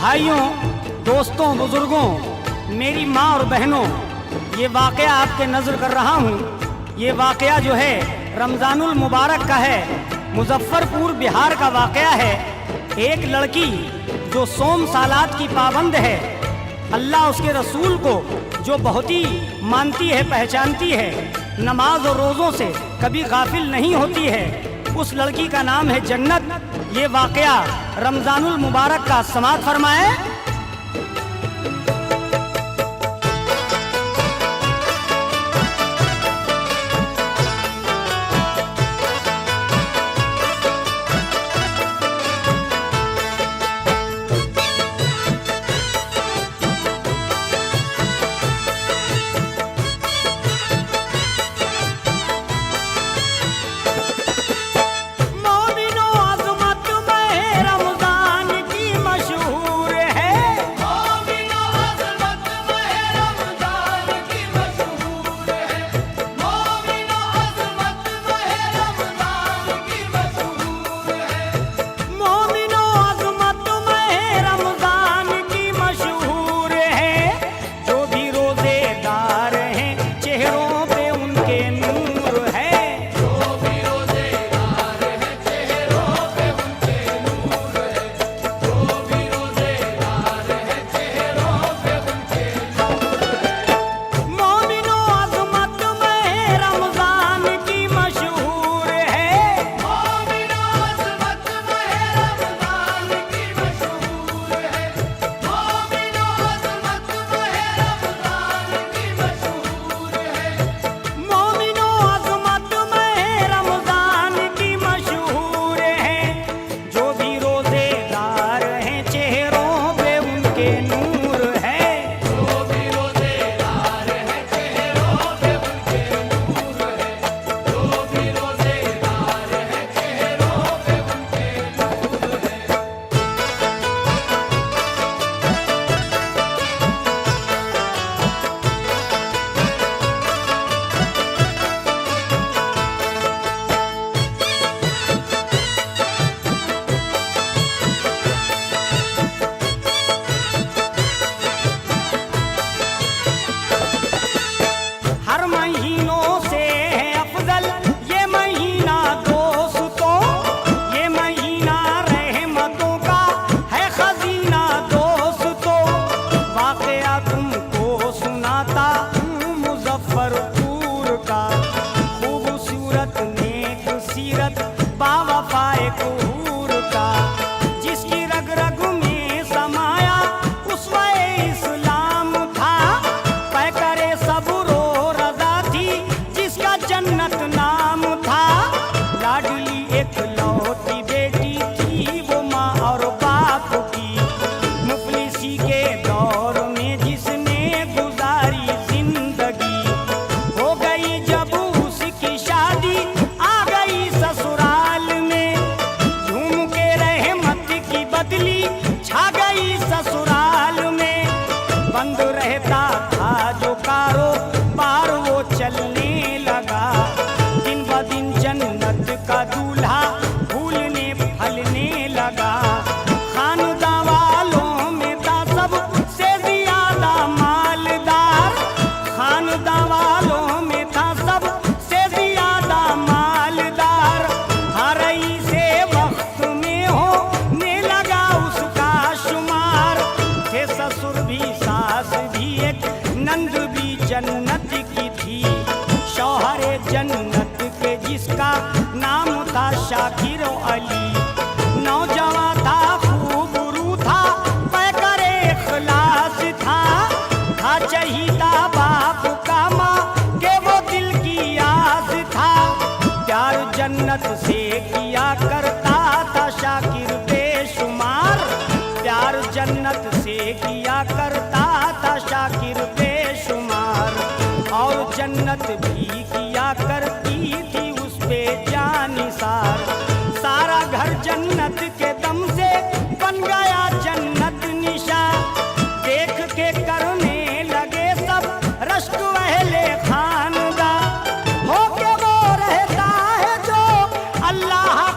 भाइयों, दोस्तों, बुजुर्गों, मेरी माँ और बहनों, ये वाक़या आपके नज़र कर रहा हूँ। ये वाक़या जो है रमज़ानुल मुबारक का है, मुजफ्फरपुर बिहार का वाक़या है। एक लड़की जो सोम सालात की पाबंद है, अल्लाह उसके रसूल को जो बहुत ही मानती है, पहचानती है, नमाज और रोज़ों से कभी गाफिल नहीं होती है, उस लड़की का नाम है जन्नत। ये वाक़या रमज़ानुल मुबारक का समाअत फरमाए। जन्नत की थी, शौहरे जन्नत के जिसका नाम था शाकिर अली। नौजवान था, खूबरू था, पैकर इखलास था चाहिदा बाप का माँ के वो दिल की आस था। प्यार जन्नत से किया करता था शाकिर बेशुमार, प्यार जन्नत से किया करता था शाकिर बेशुमार। और जन्नत भी किया करती थी उस पे जानिसार। सारा घर जन्नत के दम से बन गया जन्नत निशा। देख के करने लगे सब रश्क अहले खानदा, हो के वो रहता है जो अल्लाह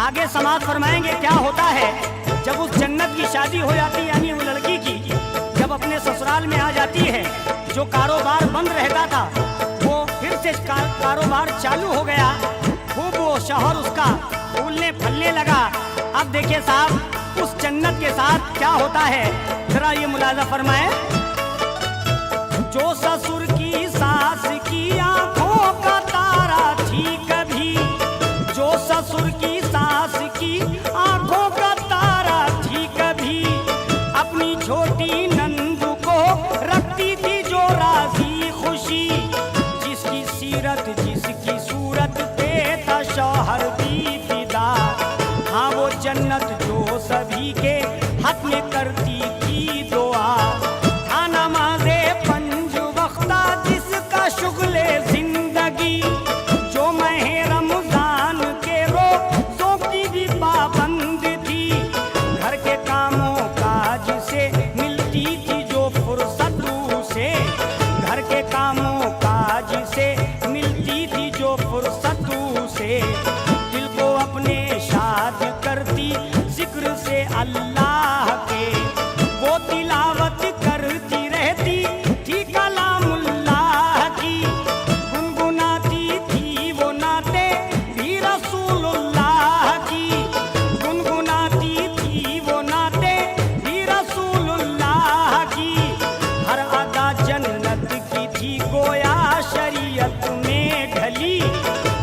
आगे समाज फरमाएंगे क्या होता है जब उस जन्नत की शादी हो जाती है, यानी वो लड़की की जब अपने ससुराल में आ जाती है, जो कारोबार बंद रहता था वो फिर से कारोबार चालू हो गया, खूब वो शौहर उसका फूलने फलने लगा। अब देखिए साहब उस जन्नत के साथ क्या होता है, जरा ये मुलाजा फरमाए। जो ससुर की सास की आंखों का तारा थी कभी, जो ससुर की सास की आंखों का तारा थी कभी, अपनी छोटी नंदू को रखती थी जो राजी खुशी, जिसकी सीरत जिसकी सूरत पे था शौहर भी फिदा। हाँ वो जन्नत जो सभी के हक में करती थी दुआ, था नमाज़े पंज वक्ता जिसका शुगले जिंदगी, जो महे रमजान के रोज़ों की भी पाबंद थी, घर के कामों काज से मिलती थी जो फुर्सत से, घर के कामों काज से मिलती थी जो फुर्सत से, दिल को अपने शाद करती जिक्र से अल्लाह के, वो तिलावत करती रहती थी कलामुल्लाह की, गुनगुनाती थी वो नाते भी रसूलुल्लाह की, गुनगुनाती थी वो नाते भी रसूलुल्लाह की, हर अदा जन्नत की थी गोया शरीयत में ढली,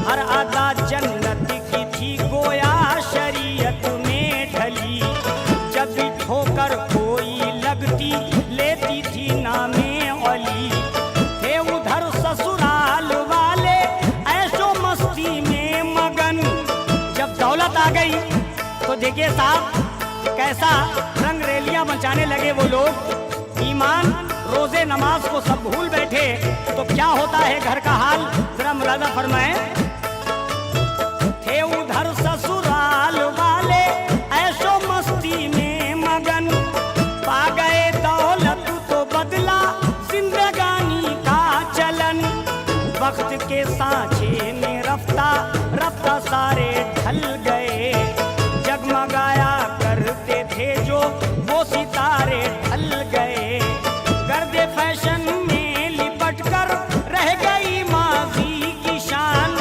हर अदा जन्नत की थी गोया शरीयत में ढली, जब भी ठोकर कोई लगती लेती थी नामे अली, थे उधर ससुराल वाले ऐशो मस्ती में मगन। जब दौलत आ गई तो देखिए साहब कैसा रंग रेलियां मचाने लगे वो लोग, ईमान रोजे नमाज को सब भूल बैठे, तो क्या होता है घर का हाल, जरा मुलाजा फरमाएं। थे उधर ससुराल वाले ऐशो मस्ती में मगन, पा गए दौलत तो बदला जिंदगानी का चलन, वक्त के सांचे में रफ्ता रफ्ता सारे ढल गए, जगमगाया करते थे जो वो सितारे ढल गए, गर्दे फैशन में लिपट कर रह गई माजी की शान,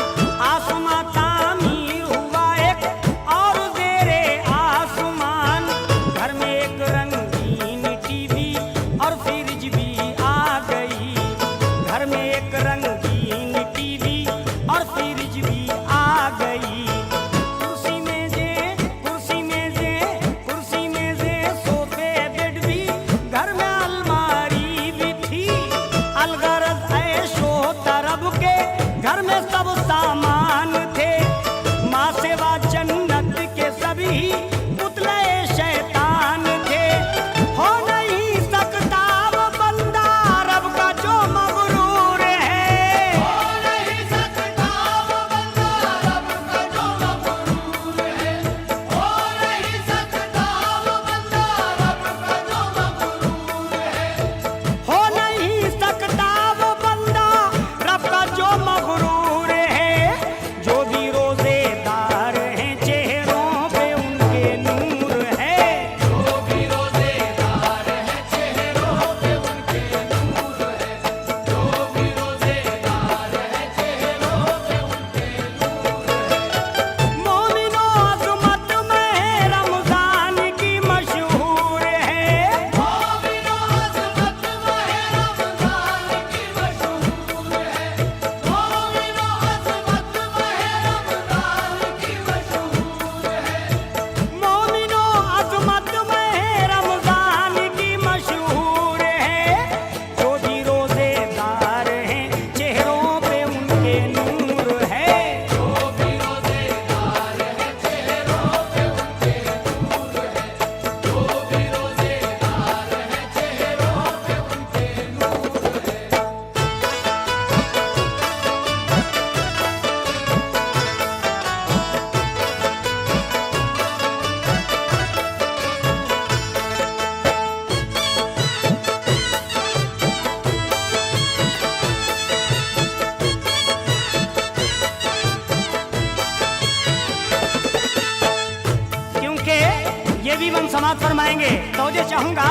इरशाद फरमाएंगे, तवज्जो चाहूंगा।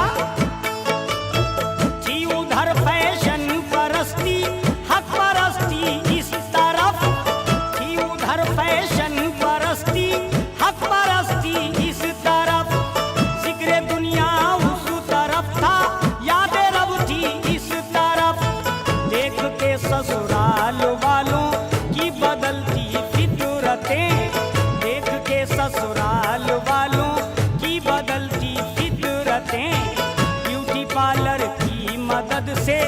थी उधर फैशन परस्ती, हक परस्ती इस तरफ, थी उधर फैशन परस्ती, हक परस्ती इस तरफ, जिक्र दुनिया उस तरफ था, यादें रब थी इस तरफ। देख के ससुराल वालों की बदलती फितरतें, देख के ससुराल वालों की बदलती फितरतें, ब्यूटी पार्लर की मदद से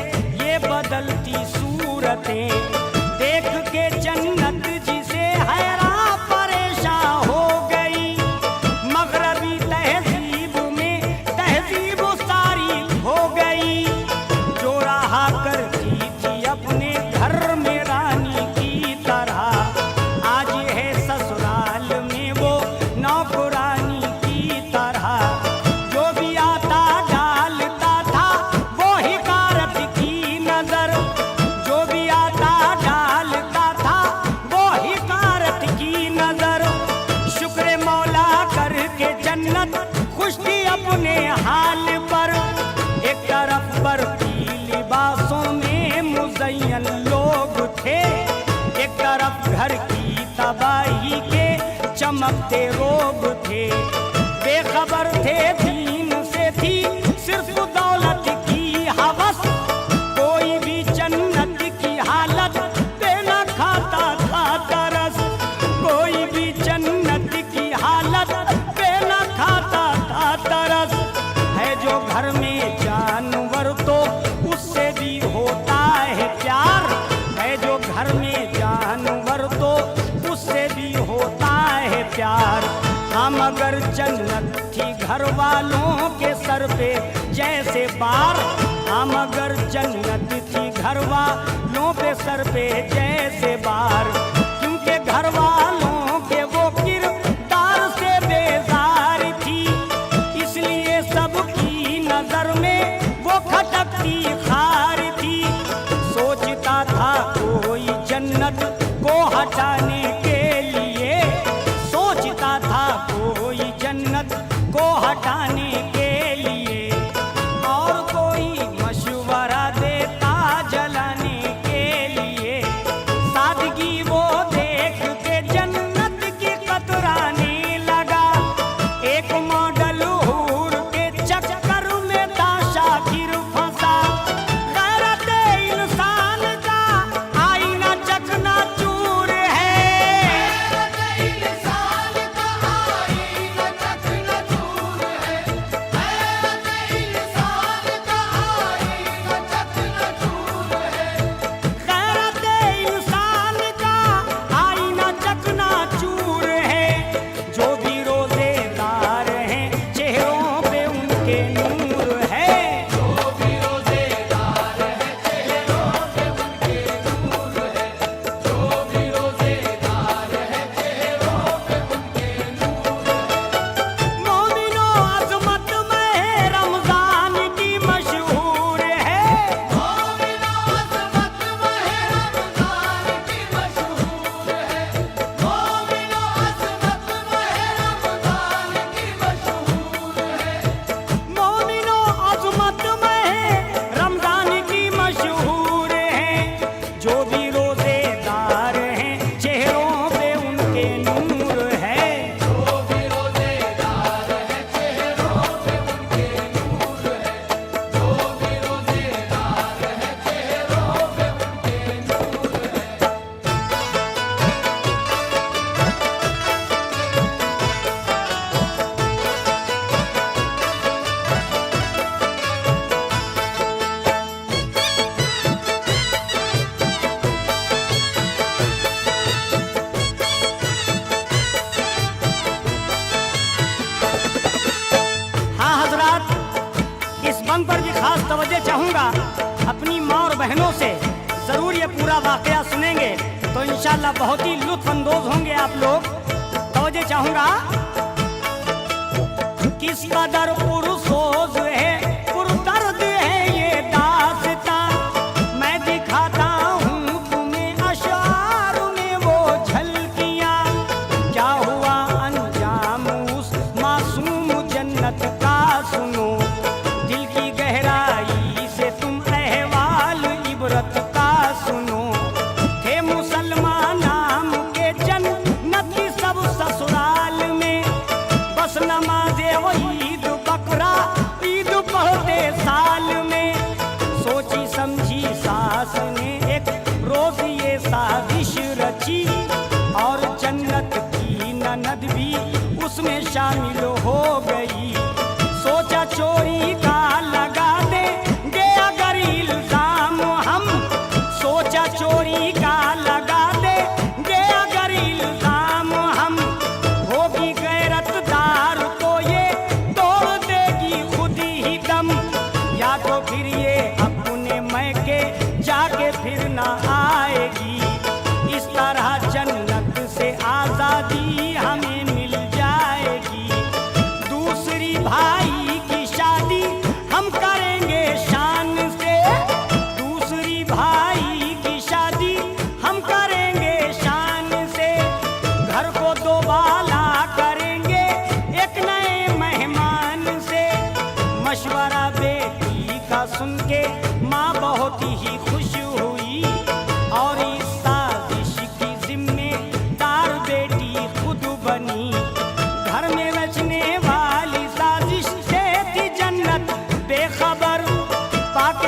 ये बदलती सूरतें, देख के जन्नत जिसे हैरान परेशान हो गई, मगरबी तहजीब में तहजीब सारी हो गई। जो रहा करती थी अपने घर में रानी की तरह, आज है ससुराल में वो नौकरानी की तरह। जो भी आता डालता था वो हिकारत की नजर, जो भी आता डालता था वो हिकारत की नजर। शुक्र मौला करके जन्नत खुश थी अपने हाल पर, एक तरफ बरती लिबासों में मुज़य्यन लोग थे, एक तरफ घर की तबाही के चमकते रोग थे। बेखबर थे दीन से थी सिर्फ दौलत की हवस, कोई भी जन्नत की हालत पे न खाता था तरस, कोई भी जन्नत की हालत पे न खाता था तरस। है जो घर में जानवर तो उससे भी होता है प्यार, है जो घर में जानवर तो उससे भी होता है प्यार। हम अगर जन्नत थी घर वालों के सर पे जैसे बार, हम अगर जन्नत थी घर वालों पे सर पे जैसे बार, क्योंकि घर वालों के वो किरदार से बेजार थी, इसलिए सबकी नजर में वो खटकती खार थी। सोचता था कोई जन्नत को हटाने के लिए, सोचता था कोई जन्नत को हटाने के लिए, और कोई मशवरा देता जलाने के लिए। सादगी वो देख के जन्नत की कतराने लगा, एक मॉडल हूर के चक्कर में था शाकिर फंसा। गैरत इंसान का आईना चकना चूर है, गैरत इंसान का आईना चकना चूर है। जो भी रोजेदार हैं चेहरों पे उनके नूर है, मोमिनो अज़मत में रमजान की मशहूर है, मोमिनो अज़मत में रमजान की मशहूर है। जो भी रोजेदार हैं चेहरों पे उनके नूर है। हाँ हजरात, इस बंद पर भी खास तवज्जो चाहूंगा। अपनी माँ और बहनों से जरूर ये पूरा वाकया सुनेंगे तो इंशाल्लाह बहुत ही लुत्फ अंदोज होंगे आप लोग। तवज्जो चाहूंगा। किस कदर पुरसोज है पुरदर्द है ये दास्तां, मैं दिखाता हूँ तुम्हें अशार में वो झलकियाँ। क्या हुआ अंजाम उस मासूम जन्नत का,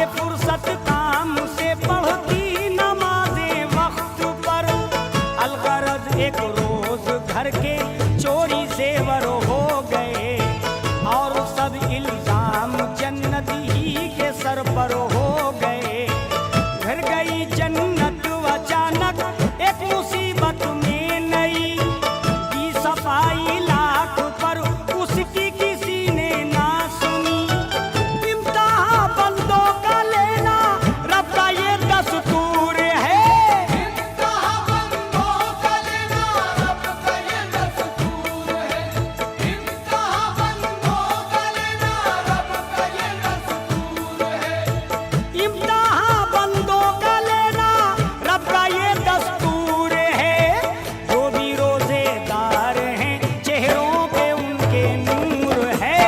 फुर्सत काम से पढ़ती नमाज़ें वक्त पर। अलगरज एक रोज घर के चोरी सेवर हो गए और सब इल्जाम जन्नत ही के सर पर हो गए। घर गई जन्नत अचानक एक मुसीबत में नई, की सफाई लाख पर उसकी किसी ने ना सुनी। इम्तिहान बंदों का लेना रब का ये दस्तूर है। इम्तिहान बंदों का लेना रब का ये दस्तूर है। जो भी रोजेदार हैं चेहरों पे उनके नूर है।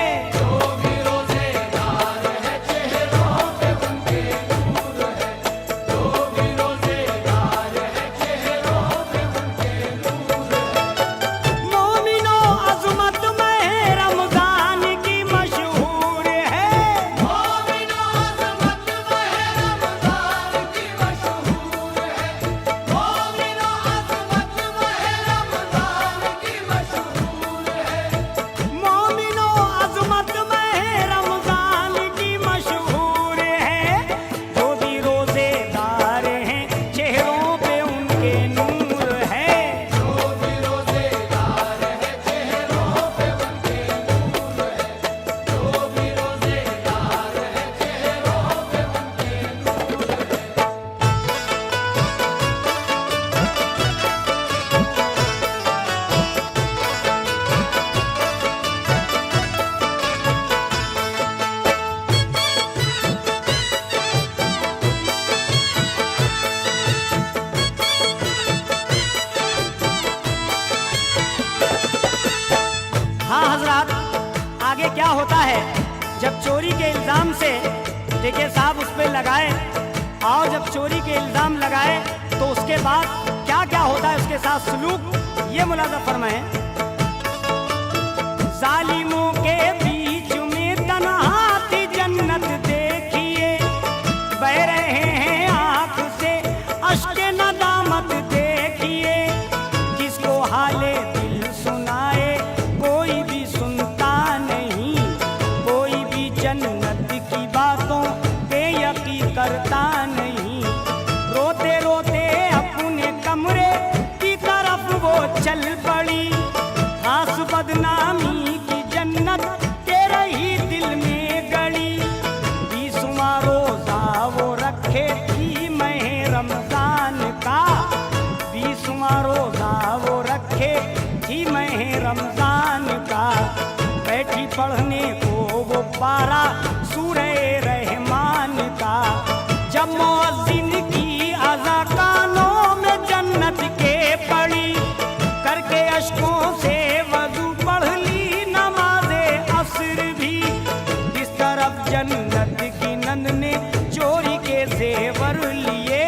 मोमिनो अज़मत में रमजान की मशहूर है। मोमिनो अज़मत में रमजान की मशहूर है। जो भी रोजेदार हैं चेहरों पे उनके नूर है। हाँ हजरात, आगे क्या होता है जब चोरी के इल्जाम से देखिए साहब उस पे लगाए, और जब चोरी के इल्जाम लगाए तो उसके बाद क्या क्या होता है उसके साथ सलूक, ये मुलाजा फरमाएं। जालिमों के बीच में तन्हा थी जन्नत देखिए, बह रहे हैं आंख से अश्के नदामत देखिए। किसको हाले दिल सुनाए कोई भी सुनता नहीं, कोई भी जन्नत की बातों पे यकीन करता नहीं। रोते रोते अपने कमरे की तरफ वो चल पड़ी, खास बदनामी की जन्नत तेरे ही दिल में गड़ी। 20वां रोजा वो रखे थी मैं रमजान का, 20वां रोजा वो रखे थी मैं रमजान का। बैठी पढ़ने को वो पारा सूरे रहमान का। जब मुअज्जिन की अज़ा कानों में जन्नत के पड़ी, करके अश्कों से वज़ू पढ़ ली नमाज़े असर भी। इस तरफ जन्नत की नंद ने चोरी के जेवर लिए,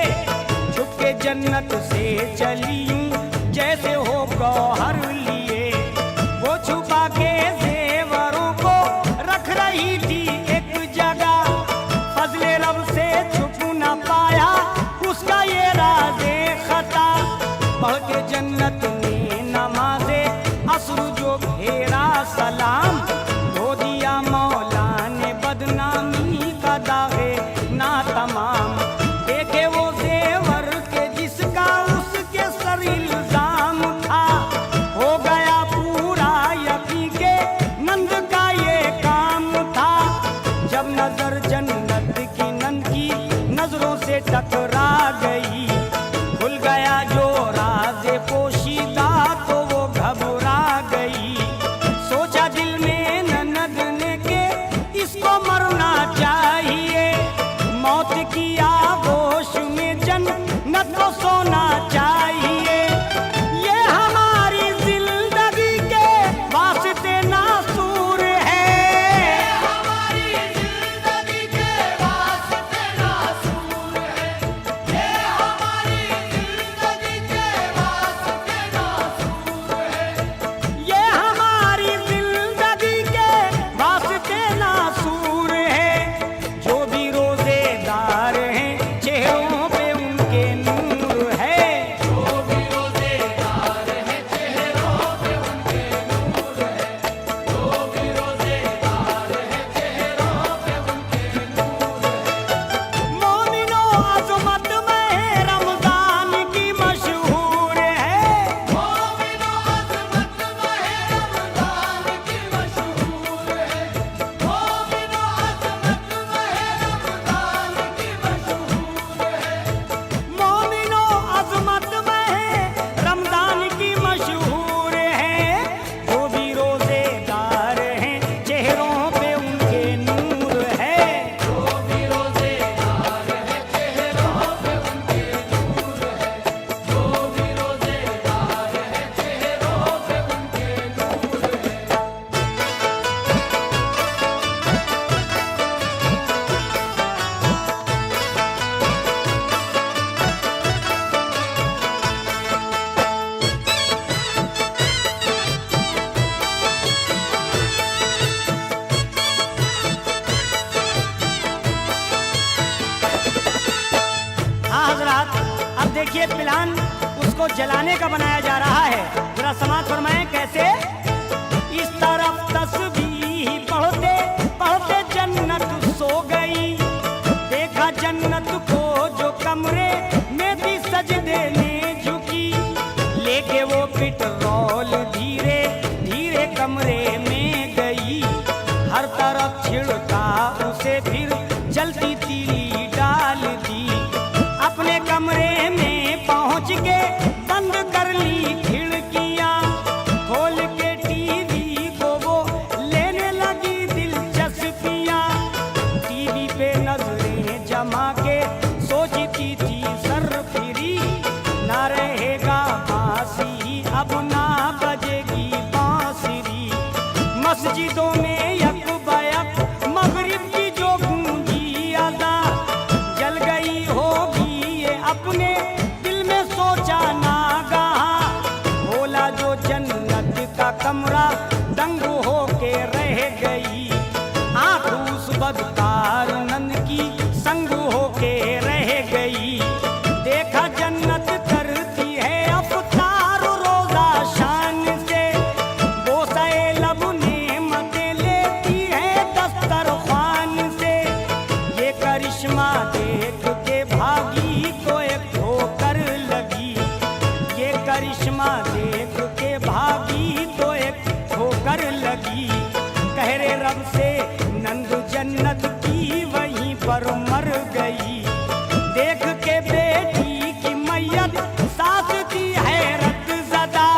छुप के जन्नत से चली यूं जैसे हो गौहर लिए। वो छुपा के जेवरों को रख रही थी एक जगह, फजले रब से छुप न पाया उसका ये राज़े खता। पढ़ के जन्नत ने नमाज़े असर जो घेरा सलाम, धो दिया मौला ने बदनामी का दागे ना तमाम। देखे वो जेवर के जिसका उसके सर इल्जाम था, हो गया पूरा यकीन के नंद का ये काम था। जब नजर जन्नत की नंद की नजरों से टकरा गई, खुल गया जो राज़े पोशीदा तो वो घबरा गई। सोचा दिल में ननद ने के इसको मरना चाहिए, मौत की आगोश में जन्नत को सोना चाहिए। ये हमारी जिंदगी के वास्ते नासूर है। हमारी जिंदगी के वास्ते नासूर है। देखिए प्लान उसको जलाने का बनाया जा रहा है। जरा समाज फरमाएं कैसे। इस तरफ तस्बीह पढ़ते पढ़ते जन्नत सो गई, देखा जन्नत को जो कमरे में भी सजदे में झुकी, लेके वो पेट्रोल धीरे धीरे कमरे में गई, हर तरफ छिड़का उसे फिर जलती तीली डाल दी, अपने कमरे में पहुंच के बंद कर ली खिड़कियां, खोल के टीवी को वो लेने लगी दिलचस्पियां, टीवी पे नजरें जमा के सोचती थी सरफिरी, ना रहेगा बांसी अब ना बजेगी बांसुरी, मस्जिदों में यकबयक मगरिब की जो गूंजी अदा, जल गई होगी ये अपने दिल में सोचा नागाहा, बोला जो जन्नत का कमरा दंग होके रह गई, आंख उस बदकार नंद की संग होके रह गई, देखा जन्नत करती है अफ्तार रोजा शान से, बोसाए लब नेमतें लेती है दस्तरख्वान से, ये करिश्मा देख के भागी तो एक ठोकर लगी, ये करिश्मा देख के भागी तो एक ठोकर लगी, कह रे रब से नंद जन्नत की वहीं पर मर गई, देख के बेटी की मैयत सास की हैरत ज़दा,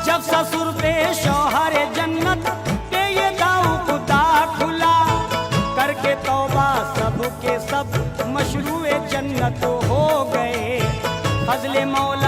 जब ससुर पे शौहर जन्नत पे ये दाव खुदा खुला, करके तौबा सब के सब मशरूए जन्नत हो गए, फजले मौला